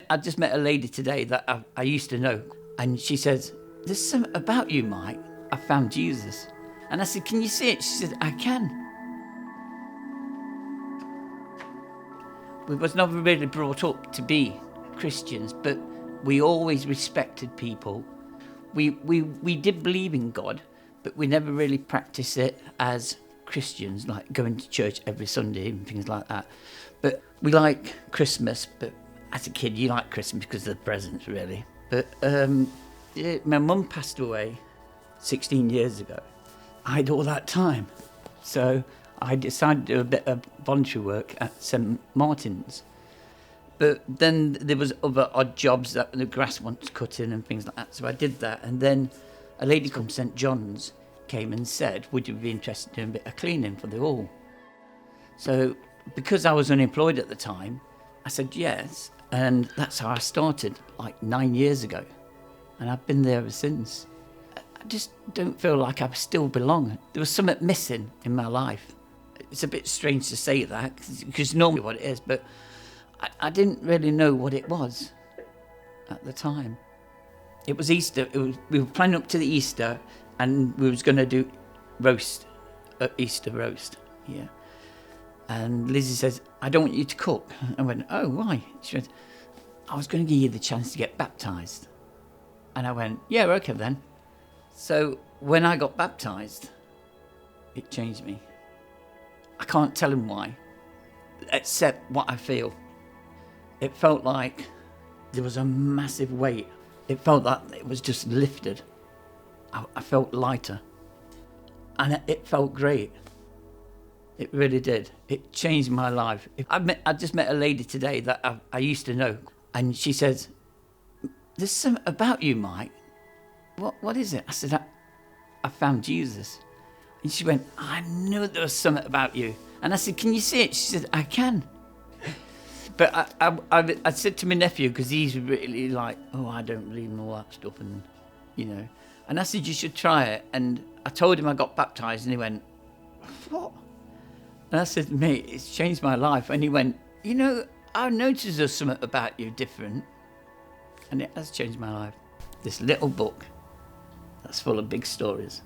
I just met a lady today that I used to know, and she says, "There's something about you, Mike. I found Jesus." And I said, "Can you see it?" She said, "I can." We was never really brought up to be Christians, but we always respected people. We did believe in God, but we never really practiced it as Christians, like going to church every Sunday and things like that. But we like Christmas, but as a kid, you like Christmas because of the presents, really. But my mum passed away 16 years ago. I had all that time. So I decided to do a bit of voluntary work at St Martin's. But then there was other odd jobs that the grass wants cutting and things like that. So I did that. And then a lady from St John's came and said, "Would you be interested in doing a bit of cleaning for the hall?" So because I was unemployed at the time, I said yes. And that's how I started, like 9 years ago. And I've been there ever since. I just don't feel like I still belong. There was something missing in my life. It's a bit strange to say that, because normally what it is, but I didn't really know what it was at the time. It was Easter. We were planning up to the Easter, and we was going to do Easter roast, yeah. And Lizzie says, "I don't want you to cook." I went, "Oh, why?" She went, "I was going to give you the chance to get baptised." And I went, "Yeah, okay then." So when I got baptised, it changed me. I can't tell him why, except what I feel. It felt like there was a massive weight. It felt like it was just lifted. I felt lighter. And it felt great. It really did. It changed my life. I just met a lady today that I used to know. And she says, "There's something about you, Mike. What is it?" I said, I found Jesus. And she went, "I knew there was something about you." And I said, "Can you see it?" She said, "I can." But I said to my nephew, because he's really like, "Oh, I don't believe in all that stuff," and you know. And I said, "You should try it." And I told him I got baptised, and he went, "What?" And I said, "Mate, it's changed my life." And he went, "You know, I noticed there's something about you different." And it has changed my life. This little book that's full of big stories.